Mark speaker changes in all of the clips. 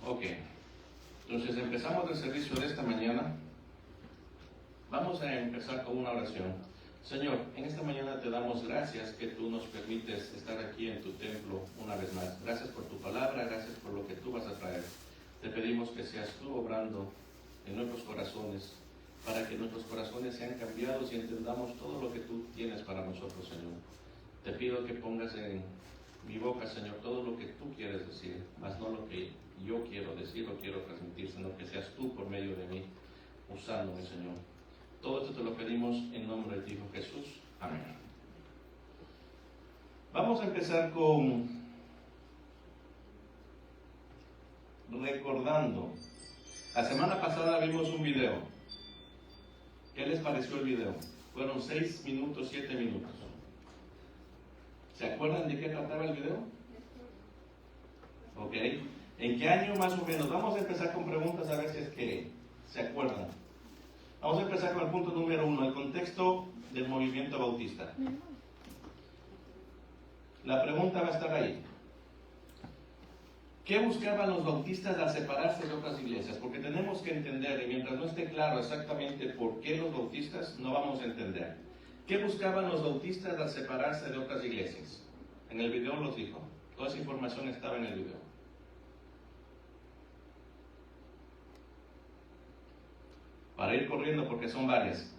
Speaker 1: Ok, entonces empezamos el servicio de esta mañana. Vamos a empezar con una oración. Señor, en esta mañana te damos gracias que tú nos permites estar aquí en tu templo una vez más. Gracias por tu palabra, gracias por lo que tú vas a traer. Te pedimos que seas tú obrando en nuestros corazones, para que nuestros corazones sean cambiados y entendamos todo lo que tú tienes para nosotros, Señor. Te pido que pongas en mi boca, Señor, todo lo que tú quieres decir, más no lo que yo quiero decir o quiero transmitir, sino que seas tú por medio de mí, usándome, Señor. Todo esto te lo pedimos en nombre de tu Hijo Jesús. Amén. Vamos a empezar con recordando. La semana pasada vimos un video. ¿Qué les pareció el video? Fueron 6 minutos, 7 minutos. ¿Se acuerdan de qué trataba el video? Ok. ¿En qué año más o menos? Vamos a empezar con preguntas a ver si es que se acuerdan. Vamos a empezar con el punto número 1, el contexto del movimiento bautista. La pregunta va a estar ahí. ¿Qué buscaban los bautistas al separarse de otras iglesias? Porque tenemos que entender, y mientras no esté claro exactamente por qué los bautistas, no vamos a entender. ¿Qué buscaban los bautistas al separarse de otras iglesias? En el video los dijo. Toda esa información estaba en el video. Para ir corriendo porque son varias.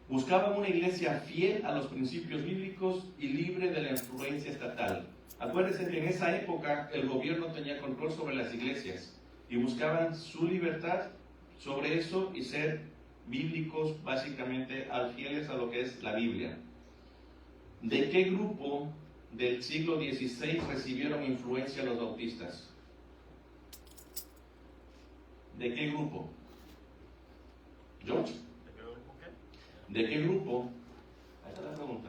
Speaker 1: Buscaban una iglesia fiel a los principios bíblicos y libre de la influencia estatal. Acuérdense que en esa época el gobierno tenía control sobre las iglesias y buscaban su libertad sobre eso y ser bíblicos, básicamente fieles a lo que es la Biblia. ¿De qué grupo del siglo XVI recibieron influencia los bautistas? ¿De qué grupo? ¿George? ¿De qué grupo? Ahí está la pregunta.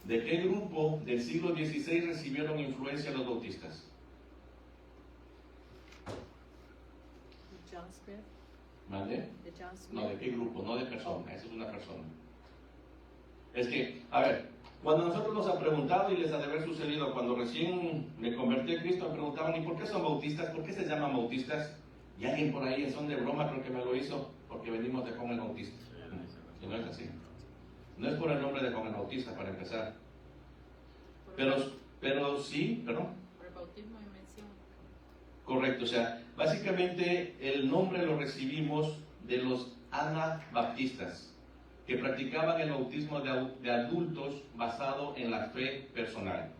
Speaker 1: ¿De qué grupo del siglo XVI recibieron influencia los bautistas?
Speaker 2: John Smith.
Speaker 1: ¿Mande?
Speaker 2: De John Smith.
Speaker 1: No, ¿de qué grupo? No de persona, esa es una persona. Es que, a ver, cuando a nosotros nos han preguntado, y les ha de haber sucedido, cuando recién me convertí a Cristo, me preguntaban, ¿y por qué son bautistas? ¿Por qué se llaman bautistas? Y alguien por ahí en son de broma creo que me lo hizo, porque venimos de Juan el Bautista. Y no es así. No es por el nombre de Juan el Bautista, para empezar. Pero sí, perdón.
Speaker 2: Por el bautismo y mención.
Speaker 1: Correcto, o sea, básicamente el nombre lo recibimos de los anabaptistas, que practicaban el bautismo de adultos basado en la fe personal.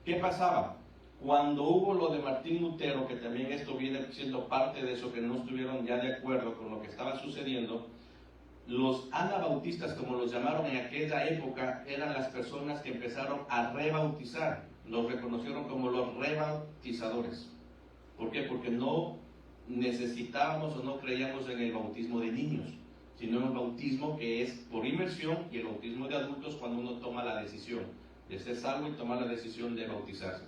Speaker 1: ¿Qué pasaba? Cuando hubo lo de Martín Lutero, que también esto viene siendo parte de eso, que no estuvieron ya de acuerdo con lo que estaba sucediendo, los anabautistas, como los llamaron en aquella época, eran las personas que empezaron a rebautizar. Los reconocieron como los rebautizadores. ¿Por qué? Porque no necesitábamos o no creíamos en el bautismo de niños, sino en el bautismo que es por inmersión y el bautismo de adultos cuando uno toma la decisión de ser salvo y tomar la decisión de bautizarse.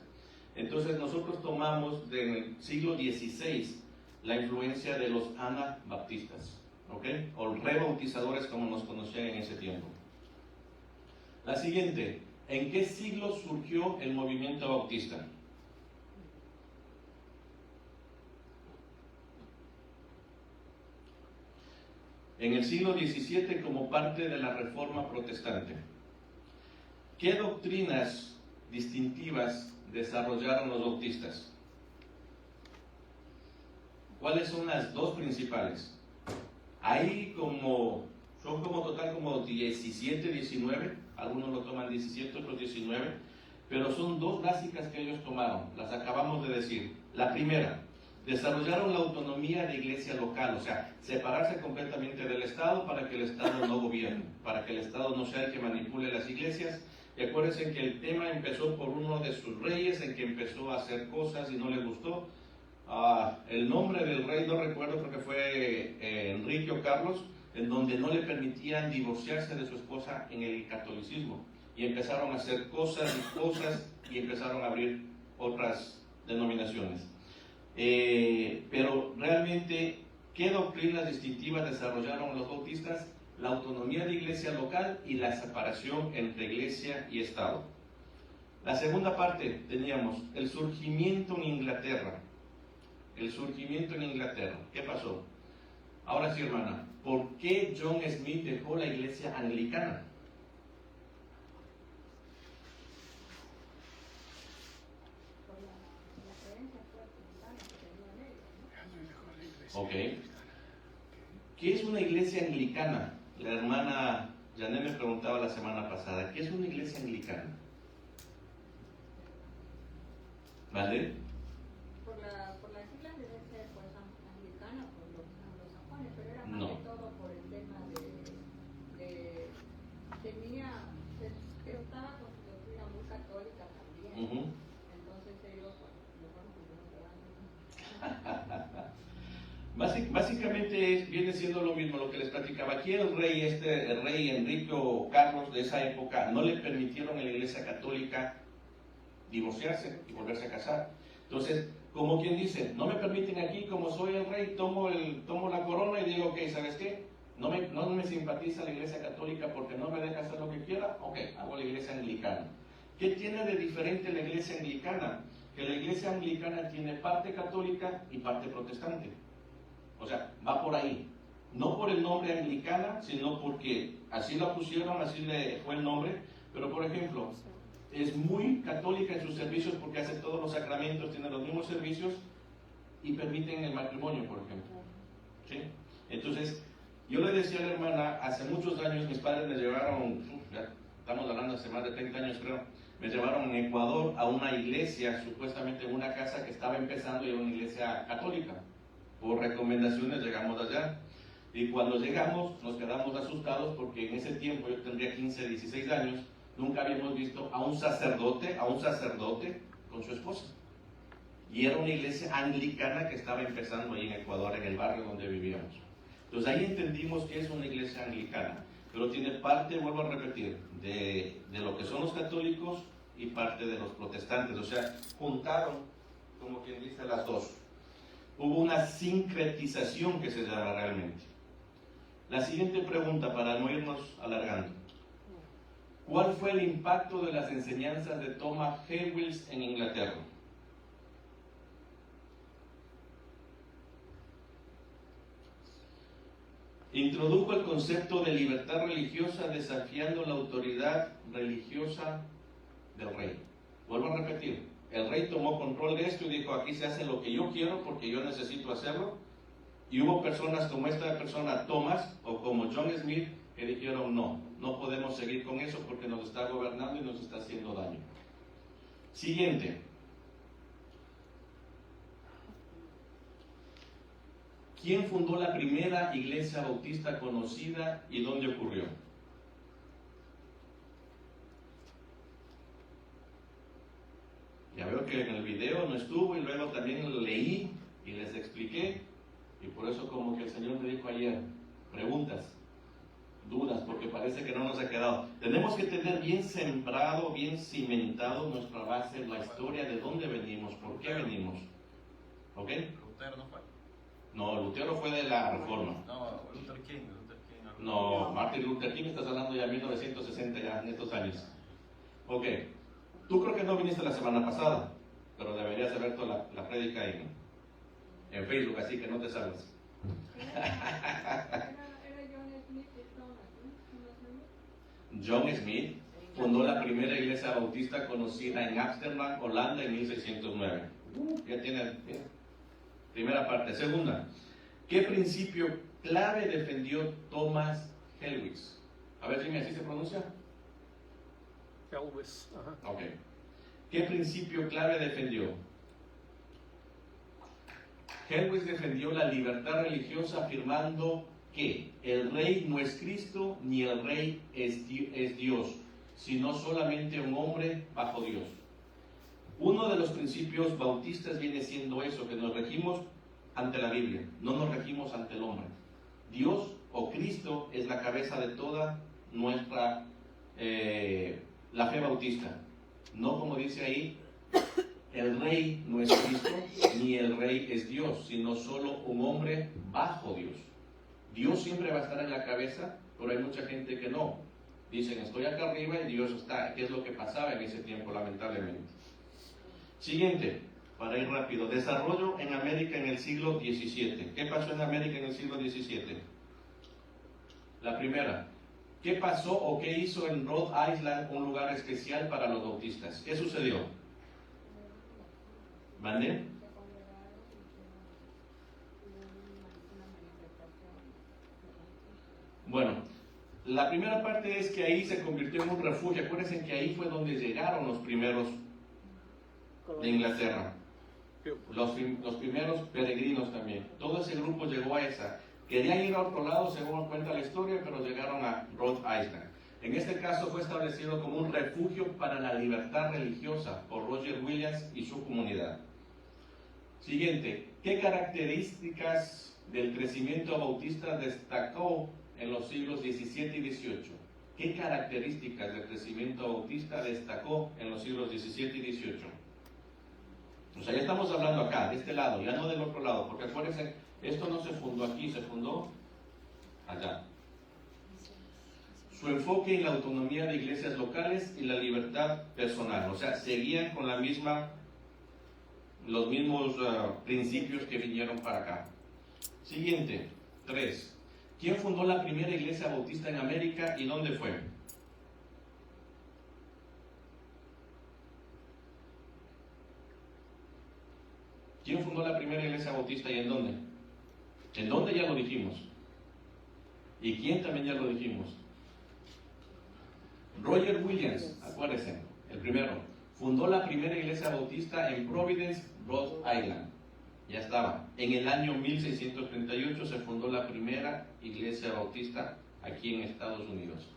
Speaker 1: Entonces nosotros tomamos del siglo XVI la influencia de los anabaptistas, ¿ok? O rebautizadores como nos conocían en ese tiempo. La siguiente, ¿en qué siglo surgió el movimiento bautista? En el siglo XVII como parte de la Reforma Protestante. ¿Qué doctrinas distintivas desarrollaron los bautistas? ¿Cuáles son las dos principales? Hay son como total como 17, 19, algunos lo toman 17, otros 19, pero son dos básicas que ellos tomaron, las acabamos de decir. La primera, desarrollaron la autonomía de iglesia local, o sea, separarse completamente del Estado para que el Estado no gobierne, para que el Estado no sea el que manipule las iglesias. Y acuérdense que el tema empezó por uno de sus reyes, en que empezó a hacer cosas y no le gustó. El nombre del rey, no recuerdo, creo que fue Enrique o Carlos, en donde no le permitían divorciarse de su esposa en el catolicismo. Y empezaron a hacer cosas y empezaron a abrir otras denominaciones. Pero realmente, ¿qué doctrinas distintivas desarrollaron los bautistas? La autonomía de iglesia local y la separación entre iglesia y Estado. La segunda parte teníamos el surgimiento en Inglaterra. el surgimiento en Inglaterra. ¿Qué pasó? Ahora sí, hermana, ¿por qué John Smith dejó la iglesia anglicana? Ok. ¿Qué es una iglesia anglicana? La hermana Janet me preguntaba la semana pasada, ¿qué es una iglesia anglicana? ¿Vale?
Speaker 3: Por las siglas debe ser pues anglicana, por los anglosajones, pero era más
Speaker 1: No.
Speaker 3: que todo por el tema estaba con su doctrina muy católica también. Entonces ellos,
Speaker 1: Básicamente viene siendo lo mismo lo que les platicaba. Aquí el rey Enrique o Carlos de esa época no le permitieron a la iglesia católica divorciarse y volverse a casar. Entonces, como quien dice, no me permiten aquí, como soy el rey, tomo la corona y digo, ok, ¿sabes qué? No me simpatiza la iglesia católica porque no me deja hacer lo que quiera, ok, hago la iglesia anglicana. ¿Qué tiene de diferente la iglesia anglicana? Que la iglesia anglicana tiene parte católica y parte protestante. O sea, va por ahí. No por el nombre anglicana, sino porque así la pusieron, así le fue el nombre. Pero, por ejemplo, es muy católica en sus servicios porque hace todos los sacramentos, tiene los mismos servicios y permiten el matrimonio, por ejemplo. ¿Sí? Entonces, yo le decía a la hermana, hace muchos años mis padres me llevaron, ya estamos hablando hace más de 30 años creo, me llevaron en Ecuador a una iglesia, supuestamente una casa que estaba empezando y era una iglesia católica. Por recomendaciones llegamos allá. Y cuando llegamos nos quedamos asustados porque en ese tiempo, yo tendría 15, 16 años, nunca habíamos visto a un sacerdote con su esposa. Y era una iglesia anglicana que estaba empezando ahí en Ecuador, en el barrio donde vivíamos. Entonces ahí entendimos que es una iglesia anglicana, pero tiene parte, vuelvo a repetir, de lo que son los católicos y parte de los protestantes. O sea, juntaron, como quien dice, las dos. Hubo una sincretización que se llama realmente. La siguiente pregunta, para no irnos alargando. ¿Cuál fue el impacto de las enseñanzas de Thomas Helwys en Inglaterra? Introdujo el concepto de libertad religiosa desafiando la autoridad religiosa del rey. Vuelvo a repetir, el rey tomó control de esto y dijo, aquí se hace lo que yo quiero porque yo necesito hacerlo. Y hubo personas como esta persona, Thomas, o como John Smith, que dijeron, no podemos seguir con eso porque nos está gobernando y nos está haciendo daño. Siguiente. ¿Quién fundó la primera iglesia bautista conocida y dónde ocurrió? Ya veo que en el video no estuvo y luego también leí y les expliqué. Y por eso como que el Señor me dijo ayer, preguntas, dudas, porque parece que no nos ha quedado. Tenemos que tener bien sembrado, bien cimentado nuestra base, la historia de dónde venimos, por qué venimos. ¿Ok?
Speaker 4: Lutero no fue.
Speaker 1: No, Lutero fue de la Reforma.
Speaker 4: No, Luther King.
Speaker 1: No, Martin Luther King, estás hablando ya de 1960, ya en estos años. Ok, tú creo que no viniste la semana pasada, pero deberías haber toda la prédica en Facebook, así que no te salgas.
Speaker 3: era John Smith y Thomas, ¿no?
Speaker 1: John Smith fundó la primera iglesia bautista conocida en Ámsterdam, Holanda, en 1609. Ya tiene primera parte. Segunda, ¿qué principio clave defendió Thomas Helwys? A ver, Jimmy, ¿así se pronuncia?
Speaker 5: Helwys, ajá.
Speaker 1: Ok. ¿Qué principio clave defendió? Helwys defendió la libertad religiosa afirmando que el rey no es Cristo ni el rey es Dios, sino solamente un hombre bajo Dios. Uno de los principios bautistas viene siendo eso, que nos regimos ante la Biblia, no nos regimos ante el hombre. Dios o Cristo es la cabeza de toda nuestra la fe bautista. No como dice ahí, el rey no es Cristo ni el rey es Dios, sino solo un hombre bajo Dios. Dios siempre va a estar en la cabeza, pero hay mucha gente que no. Dicen, estoy acá arriba y Dios está. ¿Qué es lo que pasaba en ese tiempo, lamentablemente? Siguiente. para ir rápido. Desarrollo en América en el siglo XVII. ¿Qué pasó en América en el siglo XVII? La primera. ¿Qué pasó o qué hizo en Rhode Island un lugar especial para los bautistas? ¿Qué sucedió? ¿Mande?
Speaker 3: Se congregaron y una manifestación.
Speaker 1: Bueno, la primera parte es que ahí se convirtió en un refugio. Acuérdense que ahí fue donde llegaron los primeros de Inglaterra. Los primeros peregrinos también. Todo ese grupo llegó a esa. Querían ir a otro lado, según cuenta la historia, pero llegaron a Rhode Island. En este caso fue establecido como un refugio para la libertad religiosa por Roger Williams y su comunidad. Siguiente. ¿Qué características del crecimiento bautista destacó en los siglos XVII y XVIII? ¿Qué características del crecimiento bautista destacó en los siglos XVII y XVIII? O sea, ya estamos hablando acá, de este lado, ya no del otro lado, porque acuérdense, esto no se fundó aquí, se fundó allá. Su enfoque en la autonomía de iglesias locales y la libertad personal, o sea, seguían con los mismos principios que vinieron para acá. Siguiente, 3. ¿Quién fundó la primera iglesia bautista en América y dónde fue? ¿Quién fundó la primera iglesia bautista y en dónde? ¿En dónde? Ya lo dijimos. ¿Y quién también ya lo dijimos? Roger Williams, acuérdense, el primero. Fundó la primera iglesia bautista en Providence, Rhode Island. Ya estaba. En el año 1638 se fundó la primera iglesia bautista aquí en Estados Unidos.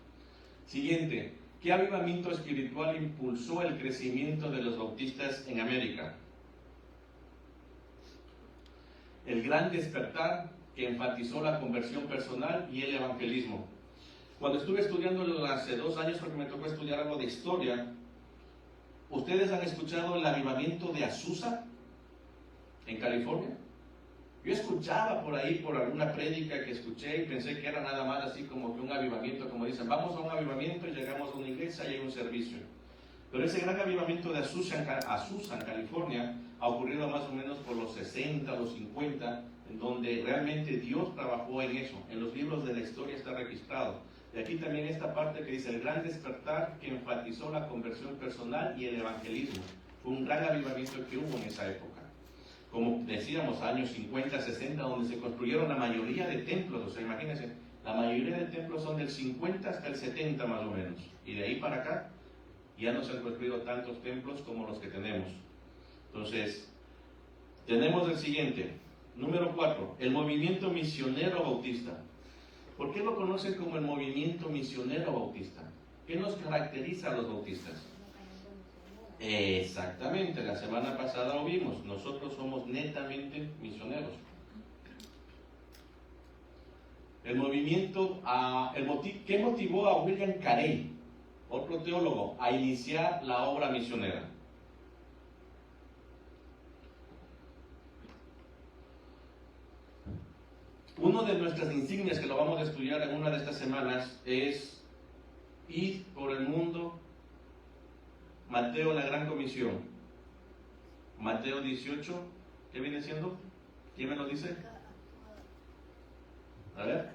Speaker 1: Siguiente. ¿Qué avivamiento espiritual impulsó el crecimiento de los bautistas en América? El gran despertar que enfatizó la conversión personal y el evangelismo. Cuando estuve estudiando hace 2 años, porque me tocó estudiar algo de historia, ¿ustedes han escuchado el avivamiento de Azusa en California? Yo escuchaba por ahí, por alguna prédica que escuché y pensé que era nada más así como que un avivamiento, como dicen, vamos a un avivamiento y llegamos a una iglesia y hay un servicio. Pero ese gran avivamiento de Azusa en California ha ocurrido más o menos por los 60, los 50, en donde realmente Dios trabajó en eso. En los libros de la historia está registrado. Y aquí también esta parte que dice el gran despertar que enfatizó la conversión personal y el evangelismo. Fue un gran avivamiento que hubo en esa época. Como decíamos, años 50, 60, donde se construyeron la mayoría de templos. O sea, imagínense, la mayoría de templos son del 50 hasta el 70 más o menos. Y de ahí para acá ya no se han construido tantos templos como los que tenemos. Entonces, tenemos el siguiente, número 4, el movimiento misionero bautista. ¿Por qué lo conocen como el movimiento misionero bautista? ¿Qué nos caracteriza a los bautistas? Exactamente, la semana pasada lo vimos, nosotros somos netamente misioneros. El movimiento, ¿qué motivó a William Carey, otro teólogo, a iniciar la obra misionera? Uno de nuestras insignias que lo vamos a estudiar en una de estas semanas es ir por el mundo. Mateo, la gran comisión. Mateo 18, ¿qué viene siendo? ¿Quién me lo dice? A ver.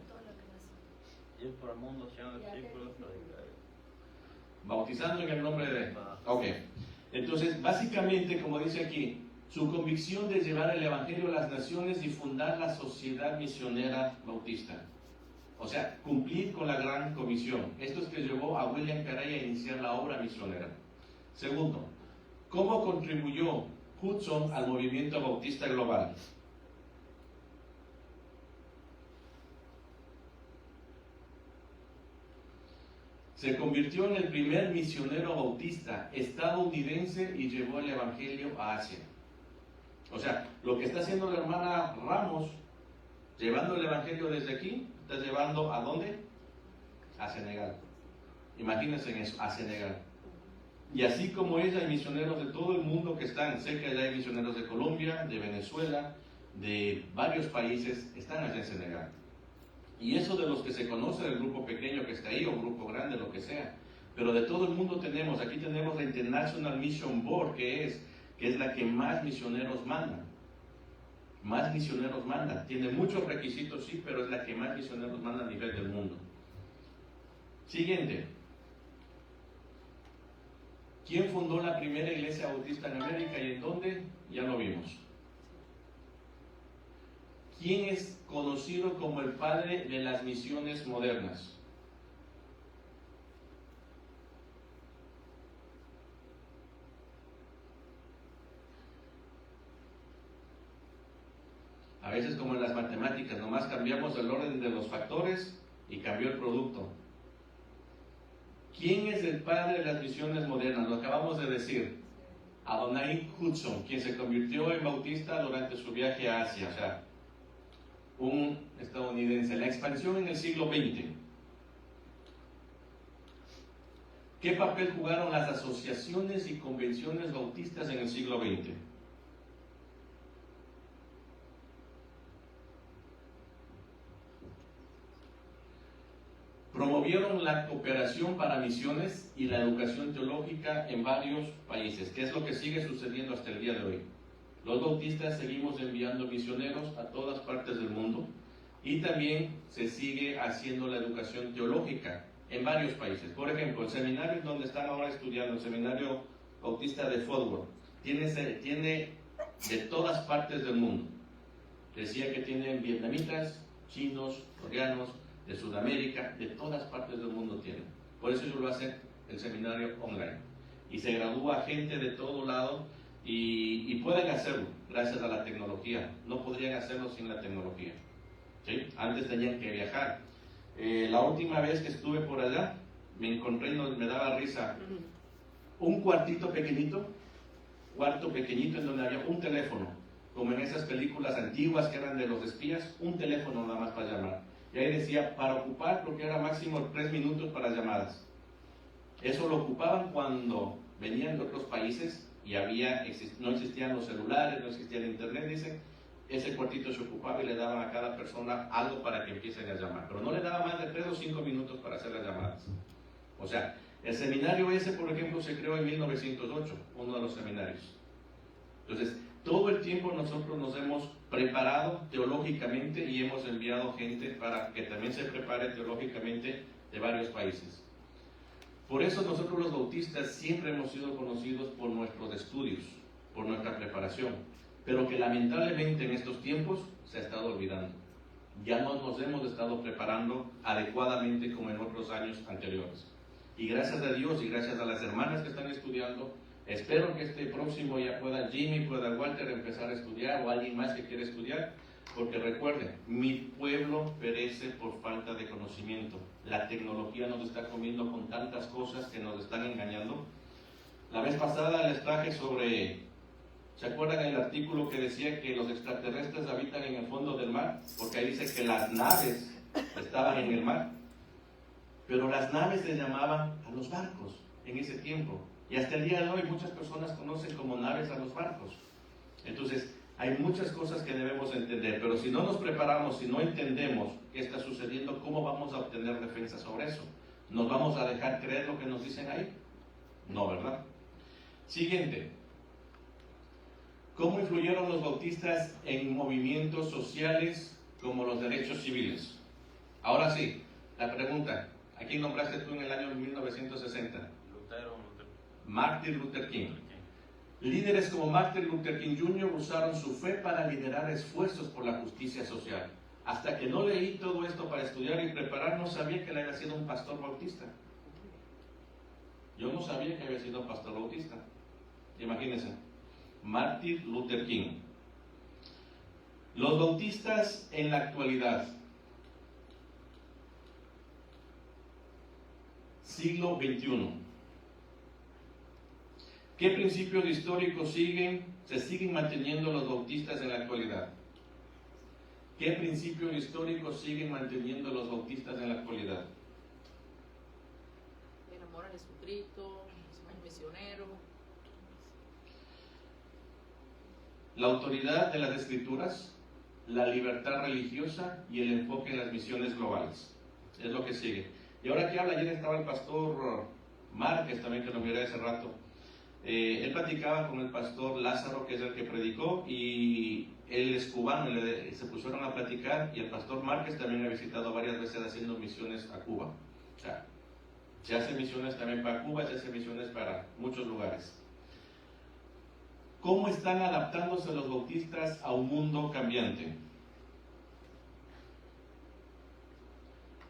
Speaker 4: Ir por el mundo, siendo discípulos, predicar.
Speaker 1: Bautizando en el nombre de... Ok. Entonces, básicamente, como dice aquí, su convicción de llevar el Evangelio a las naciones y fundar la sociedad misionera bautista. O sea, cumplir con la gran comisión. Esto es que llevó a William Carey a iniciar la obra misionera. Segundo, ¿cómo contribuyó Hudson al movimiento bautista global? Se convirtió en el primer misionero bautista estadounidense y llevó el Evangelio a Asia. O sea, lo que está haciendo la hermana Ramos, llevando el Evangelio desde aquí, está llevando ¿a dónde? A Senegal. Imagínense en eso, a Senegal. Y así como ella, hay misioneros de todo el mundo que están, sé que allá hay misioneros de Colombia, de Venezuela, de varios países, están allá en Senegal. Y eso de los que se conoce, del grupo pequeño que está ahí, o grupo grande, lo que sea. Pero de todo el mundo tenemos, aquí tenemos la International Mission Board, que que es la que más misioneros manda. Más misioneros manda. Tiene muchos requisitos, sí, pero es la que más misioneros manda a nivel del mundo. Siguiente. ¿Quién fundó la primera iglesia bautista en América y en dónde? Ya lo vimos. ¿Quién es conocido como el padre de las misiones modernas? A veces, como en las matemáticas, nomás cambiamos el orden de los factores y cambió el producto. ¿Quién es el padre de las misiones modernas? Lo acabamos de decir. Adonai Hudson, quien se convirtió en bautista durante su viaje a Asia, o sea, un estadounidense. La expansión en el siglo XX. ¿Qué papel jugaron las asociaciones y convenciones bautistas en el siglo XX? Promovieron la cooperación para misiones y la educación teológica en varios países, que es lo que sigue sucediendo hasta el día de hoy. Los bautistas seguimos enviando misioneros a todas partes del mundo y también se sigue haciendo la educación teológica en varios países. Por ejemplo, el seminario donde están ahora estudiando, el seminario bautista de Fort Worth, tiene de todas partes del mundo. Decía que tienen vietnamitas, chinos, coreanos, de Sudamérica, de todas partes del mundo tienen. Por eso ellos lo hacen el seminario online. Y se gradúa gente de todo lado y pueden hacerlo gracias a la tecnología. No podrían hacerlo sin la tecnología. ¿Sí? Antes tenían que viajar. La última vez que estuve por allá, me encontré y me daba risa. Un cuarto pequeñito en donde había un teléfono, como en esas películas antiguas que eran de los espías, un teléfono nada más para llamar. Y ahí decía, para ocupar, porque era máximo 3 minutos para llamadas. Eso lo ocupaban cuando venían de otros países y no existían los celulares, no existía el internet, dice. Ese cuartito se ocupaba y le daban a cada persona algo para que empiecen a llamar. Pero no le daba más de 3 o 5 minutos para hacer las llamadas. O sea, el seminario ese, por ejemplo, se creó en 1908, uno de los seminarios. Entonces, todo el tiempo nosotros nos hemos preparado teológicamente y hemos enviado gente para que también se prepare teológicamente de varios países. Por eso nosotros los bautistas siempre hemos sido conocidos por nuestros estudios, por nuestra preparación, pero que lamentablemente en estos tiempos se ha estado olvidando. Ya no nos hemos estado preparando adecuadamente como en otros años anteriores. Y gracias a Dios y gracias a las hermanas que están estudiando, espero que este próximo ya pueda Jimmy, pueda Walter empezar a estudiar o alguien más que quiera estudiar, porque recuerden, mi pueblo perece por falta de conocimiento. La tecnología nos está comiendo con tantas cosas que nos están engañando. La vez pasada les traje ¿se acuerdan el artículo que decía que los extraterrestres habitan en el fondo del mar? Porque ahí dice que las naves estaban en el mar, pero las naves se llamaban a los barcos en ese tiempo. Y hasta el día de hoy muchas personas conocen como naves a los barcos. Entonces, hay muchas cosas que debemos entender, pero si no nos preparamos, si no entendemos qué está sucediendo, ¿cómo vamos a obtener defensa sobre eso? ¿Nos vamos a dejar creer lo que nos dicen ahí? No, ¿verdad? Siguiente. ¿Cómo influyeron los bautistas en movimientos sociales como los derechos civiles? Ahora sí, la pregunta. ¿A quién nombraste tú en el año 1960? Martin Luther King. Líderes como Martin Luther King Jr. usaron su fe para liderar esfuerzos por la justicia social. Hasta que no leí todo esto para estudiar y preparar, no sabía que él había sido un pastor bautista. Yo no sabía que había sido un pastor bautista. Imagínense. Martin Luther King. Los bautistas en la actualidad. Siglo XXI. ¿Qué principios históricos se siguen manteniendo los bautistas en la actualidad? ¿Qué principios históricos siguen manteniendo los bautistas en la actualidad?
Speaker 2: El amor a Jesucristo, el misionero.
Speaker 1: La autoridad de las escrituras, la libertad religiosa y el enfoque en las misiones globales. Es lo que sigue. Y ahora que habla, ayer estaba el pastor Márquez también, que lo miré hace rato. Él platicaba con el pastor Lázaro, que es el que predicó, y él es cubano, se pusieron a platicar, y el pastor Márquez también ha visitado varias veces haciendo misiones a Cuba. O sea, se hacen misiones también para Cuba, se hacen misiones para muchos lugares. ¿Cómo están adaptándose los bautistas a un mundo cambiante?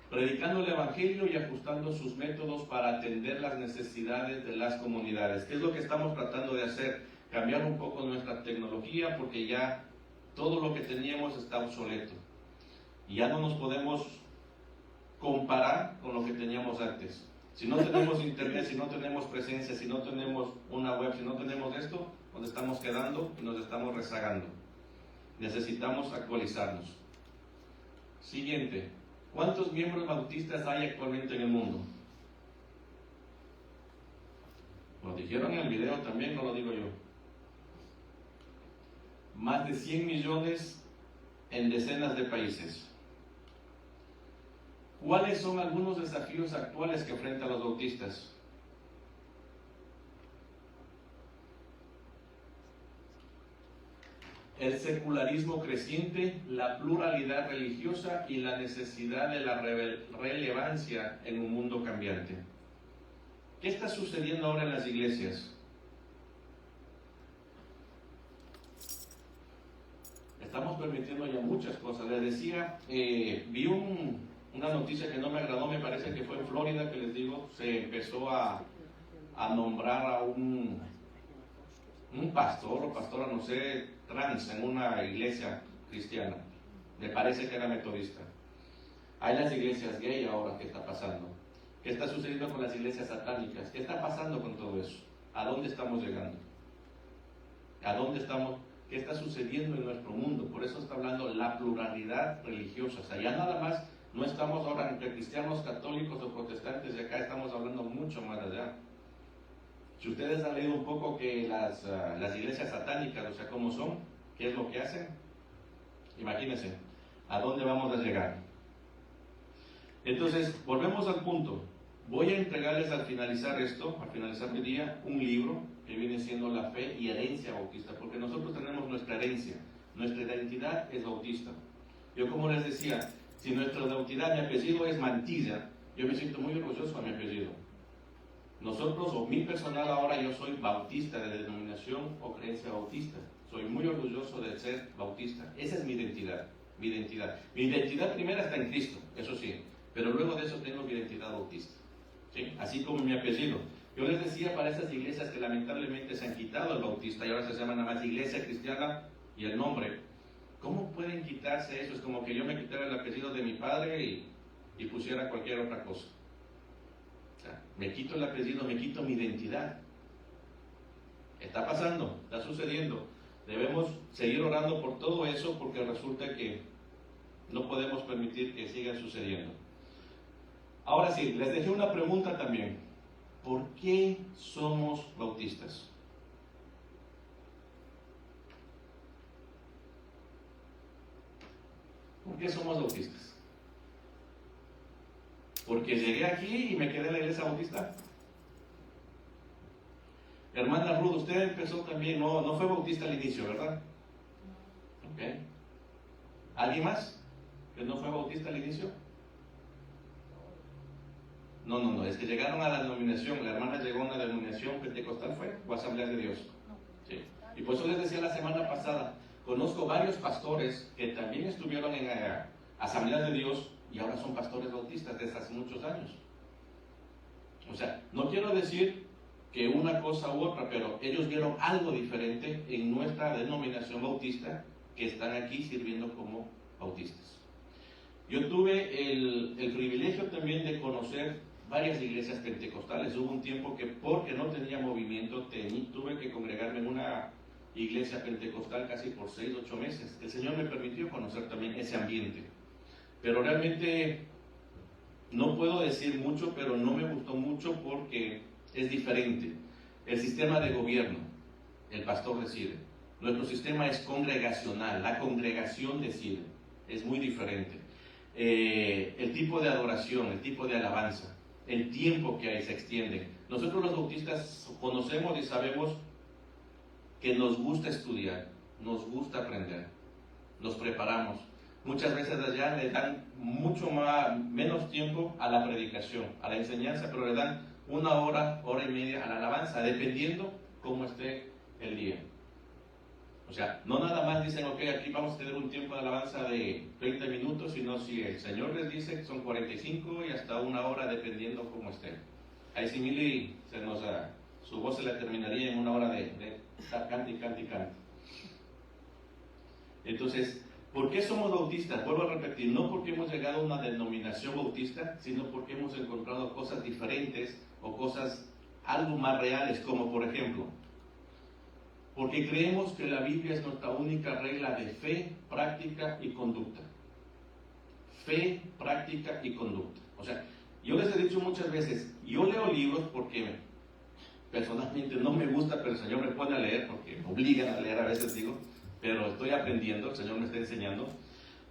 Speaker 1: Predicando el Evangelio y ajustando sus métodos para atender las necesidades de las comunidades. ¿Qué es lo que estamos tratando de hacer? Cambiar un poco nuestra tecnología, porque ya todo lo que teníamos está obsoleto. Y ya no nos podemos comparar con lo que teníamos antes. Si no tenemos internet, si no tenemos presencia, si no tenemos una web, si no tenemos esto, nos estamos quedando y nos estamos rezagando. Necesitamos actualizarnos. Siguiente. ¿Cuántos miembros bautistas hay actualmente en el mundo? Lo dijeron en el video también, no lo digo yo. Más de 100 millones en decenas de países. ¿Cuáles son algunos desafíos actuales que enfrentan los bautistas? El secularismo creciente, la pluralidad religiosa y la necesidad de la relevancia en un mundo cambiante. ¿Qué está sucediendo ahora en las iglesias? Estamos permitiendo ya muchas cosas. Les decía, vi una noticia que no me agradó, me parece que fue en Florida, que les digo, se empezó a nombrar a un pastor o pastora, no sé, trans en una iglesia cristiana. Me parece que era metodista. Hay las iglesias gay ahora. ¿Qué está pasando? ¿Qué está sucediendo con las iglesias satánicas? ¿Qué está pasando con todo eso? ¿A dónde estamos llegando? ¿A dónde estamos? ¿Qué está sucediendo en nuestro mundo? Por eso está hablando la pluralidad religiosa. O sea, ya nada más no estamos ahora entre cristianos, católicos o protestantes, y acá estamos hablando mucho más allá. Si ustedes han leído un poco que las iglesias satánicas, o sea, cómo son, qué es lo que hacen, imagínense, ¿a dónde vamos a llegar? Entonces, volvemos al punto. Voy a entregarles al finalizar esto, al finalizar mi día, un libro que viene siendo La Fe y Herencia Bautista, porque nosotros tenemos nuestra herencia, nuestra identidad es bautista. Yo, como les decía, si nuestra identidad, mi apellido es Mantilla, yo me siento muy orgulloso de mi apellido. Nosotros, o mi personal ahora, yo soy bautista de denominación o creencia bautista. Soy muy orgulloso de ser bautista. Esa es mi identidad. Mi identidad primera está en Cristo, eso sí. Pero luego de eso tengo mi identidad bautista. ¿Sí? Así como mi apellido. Yo les decía para esas iglesias que lamentablemente se han quitado el bautista y ahora se llaman nada más iglesia cristiana y el nombre. ¿Cómo pueden quitarse eso? Es como que yo me quitara el apellido de mi padre y pusiera cualquier otra cosa. O sea, me quito el apellido, me quito mi identidad. Está pasando, está sucediendo. Debemos seguir orando por todo eso porque resulta que no podemos permitir que siga sucediendo. Ahora sí, les dejé una pregunta también. ¿Por qué somos bautistas? ¿Por qué somos bautistas? ¿Porque llegué aquí y me quedé en la iglesia bautista? Hermana Ruth, usted empezó también, no fue bautista al inicio, ¿verdad? Ok. ¿Alguien más que no fue bautista al inicio? No, es que llegaron a la denominación, la hermana llegó a una denominación pentecostal, ¿fue? ¿O Asamblea de Dios? Sí. Y por eso les decía la semana pasada, conozco varios pastores que también estuvieron en Asamblea de Dios y ahora son pastores bautistas desde hace muchos años. O sea, no quiero decir que una cosa u otra, pero ellos vieron algo diferente en nuestra denominación bautista que están aquí sirviendo como bautistas. Yo tuve el privilegio también de conocer varias iglesias pentecostales. Hubo un tiempo que, porque no tenía movimiento, tuve que congregarme en una iglesia pentecostal casi por 6 o 8 meses. El Señor me permitió conocer también ese ambiente. Pero realmente no puedo decir mucho, pero no me gustó mucho porque es diferente. El sistema de gobierno, el pastor decide. Nuestro sistema es congregacional, la congregación decide. Es muy diferente. El tipo de adoración, el tipo de alabanza, el tiempo que hay se extiende. Nosotros los bautistas conocemos y sabemos que nos gusta estudiar, nos gusta aprender, nos preparamos. Muchas veces allá le dan menos tiempo a la predicación, a la enseñanza, pero le dan 1 hora, hora y media a la alabanza, dependiendo cómo esté el día. O sea, no nada más dicen, ok, aquí vamos a tener un tiempo de alabanza de 30 minutos, sino si el Señor les dice que son 45 y hasta 1 hora, dependiendo cómo esté. Ahí sí, Mili, su voz se la terminaría en 1 hora de cante y cante y cante. Entonces, ¿por qué somos bautistas? Vuelvo a repetir, no porque hemos llegado a una denominación bautista, sino porque hemos encontrado cosas diferentes o cosas algo más reales, como por ejemplo, porque creemos que la Biblia es nuestra única regla de fe, práctica y conducta. Fe, práctica y conducta. O sea, yo les he dicho muchas veces, yo leo libros porque personalmente no me gusta, pero el Señor me pone a leer, porque me obligan a leer a veces, digo, pero estoy aprendiendo, el Señor me está enseñando.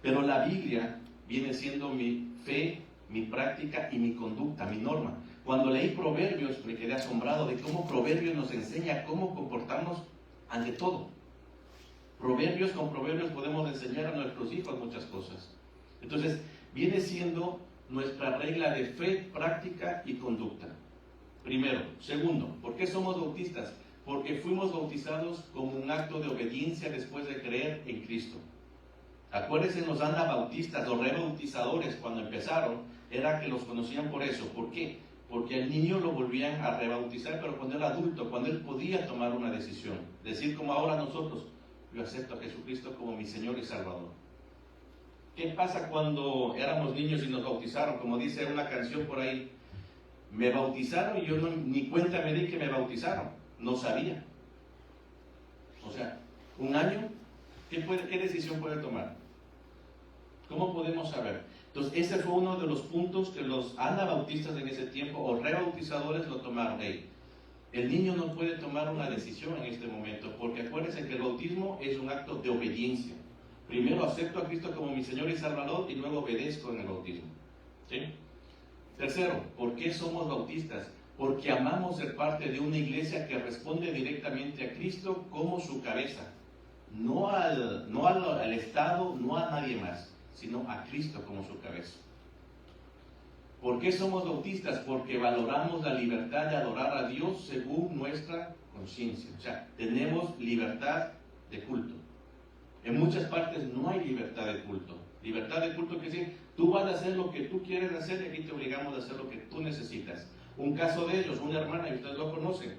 Speaker 1: Pero la Biblia viene siendo mi fe, mi práctica y mi conducta, mi norma. Cuando leí Proverbios me quedé asombrado de cómo Proverbios nos enseña cómo comportarnos ante todo. Con proverbios podemos enseñar a nuestros hijos muchas cosas. Entonces, viene siendo nuestra regla de fe, práctica y conducta. Primero. Segundo, ¿por qué somos bautistas? Porque fuimos bautizados como un acto de obediencia después de creer en Cristo. Acuérdense, los anabautistas o rebautizadores cuando empezaron, era que los conocían por eso. ¿Por qué? Porque al niño lo volvían a rebautizar, pero cuando era adulto, cuando él podía tomar una decisión. Decir como ahora nosotros, yo acepto a Jesucristo como mi Señor y Salvador. ¿Qué pasa cuando éramos niños y nos bautizaron? Como dice una canción por ahí, me bautizaron y yo ni cuenta me di que me bautizaron, no sabía. O sea, 1 año, ¿qué decisión puede tomar? ¿Cómo podemos saber? Entonces, ese fue uno de los puntos que los anabautistas en ese tiempo, o rebautizadores, lo tomaron. El niño no puede tomar una decisión en este momento, porque acuérdense que el bautismo es un acto de obediencia. Primero acepto a Cristo como mi Señor y Salvador, y luego obedezco en el bautismo. ¿Sí? Tercero, ¿por qué somos bautistas? Porque amamos ser parte de una iglesia que responde directamente a Cristo como su cabeza. No al Estado, no a nadie más, sino a Cristo como su cabeza. ¿Por qué somos bautistas? Porque valoramos la libertad de adorar a Dios según nuestra conciencia. O sea, tenemos libertad de culto. En muchas partes no hay libertad de culto. Libertad de culto quiere decir, tú vas a hacer lo que tú quieres hacer y aquí te obligamos a hacer lo que tú necesitas. Un caso de ellos, una hermana, y ustedes lo conocen.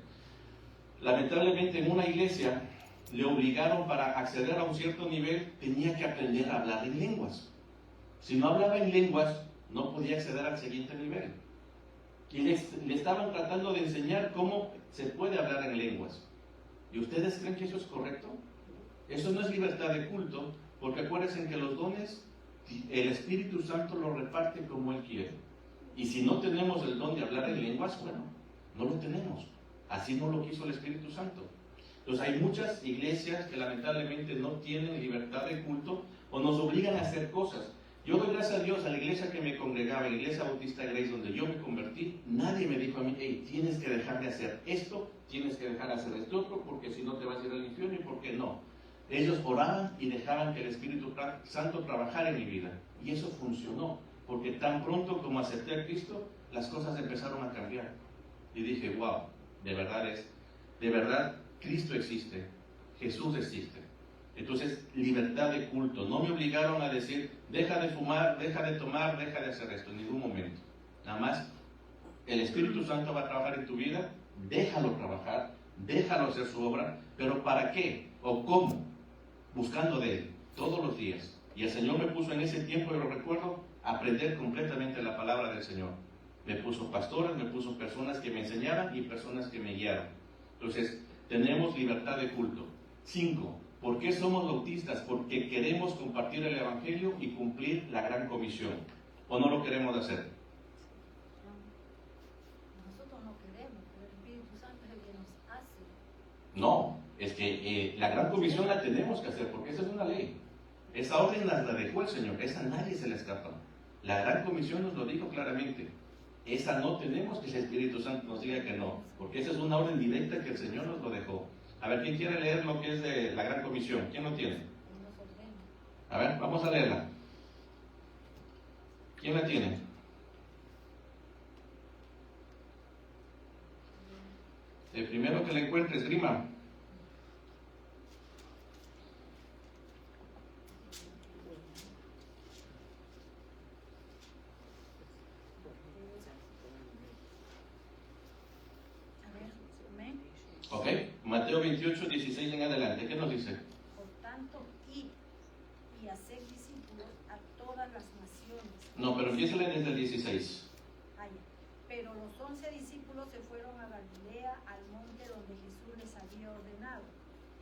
Speaker 1: Lamentablemente en una iglesia le obligaron para acceder a un cierto nivel, tenía que aprender a hablar en lenguas. Si no hablaba en lenguas, no podía acceder al siguiente nivel. Y le estaban tratando de enseñar cómo se puede hablar en lenguas. ¿Y ustedes creen que eso es correcto? Eso no es libertad de culto, porque acuérdense que los dones, el Espíritu Santo los reparte como Él quiere. Y si no tenemos el don de hablar en lenguas, bueno, no lo tenemos. Así no lo quiso el Espíritu Santo. Entonces hay muchas iglesias que lamentablemente no tienen libertad de culto o nos obligan a hacer cosas. Yo doy gracias a Dios, a la iglesia que me congregaba, la iglesia Bautista Grace, donde yo me convertí, nadie me dijo a mí, hey, tienes que dejar de hacer esto, tienes que dejar de hacer esto otro, porque si no te vas a ir al infierno, y por qué no. Ellos oraban y dejaban que el Espíritu Santo trabajara en mi vida. Y eso funcionó, porque tan pronto como acepté a Cristo, las cosas empezaron a cambiar. Y dije, wow, de verdad, Cristo existe, Jesús existe. Entonces, libertad de culto. No me obligaron a decir, deja de fumar, deja de tomar, deja de hacer esto, en ningún momento. Nada más, el Espíritu Santo va a trabajar en tu vida, déjalo trabajar, déjalo hacer su obra, pero ¿para qué? ¿O cómo? Buscando de Él, todos los días. Y el Señor me puso en ese tiempo, y lo recuerdo, a aprender completamente la palabra del Señor. Me puso pastores, me puso personas que me enseñaran y personas que me guiaron. Entonces, tenemos libertad de culto. 5. ¿Por qué somos bautistas? Porque queremos compartir el Evangelio y cumplir la gran comisión. ¿O no lo queremos hacer?
Speaker 3: Nosotros no queremos, pero el Espíritu Santo es el que nos hace.
Speaker 1: No, es que la gran comisión la tenemos que hacer, porque esa es una ley. Esa orden la dejó el Señor, esa nadie se le escapa. La gran comisión nos lo dijo claramente. esa no tenemos que el Espíritu Santo nos diga que no, porque esa es una orden directa que el Señor nos lo dejó. A ver, ¿quién quiere leer lo que es de la Gran Comisión? ¿Quién lo tiene? A ver, vamos a leerla. ¿Quién la tiene? El primero que la encuentre, esgrima. Ok, Mateo 28, 16 en adelante. ¿Qué nos dice?
Speaker 5: Por tanto, id y haced discípulos a todas las naciones.
Speaker 1: No, pero empiézale desde el 16.
Speaker 5: Pero los 11 discípulos se fueron a Galilea, al monte donde Jesús les había ordenado.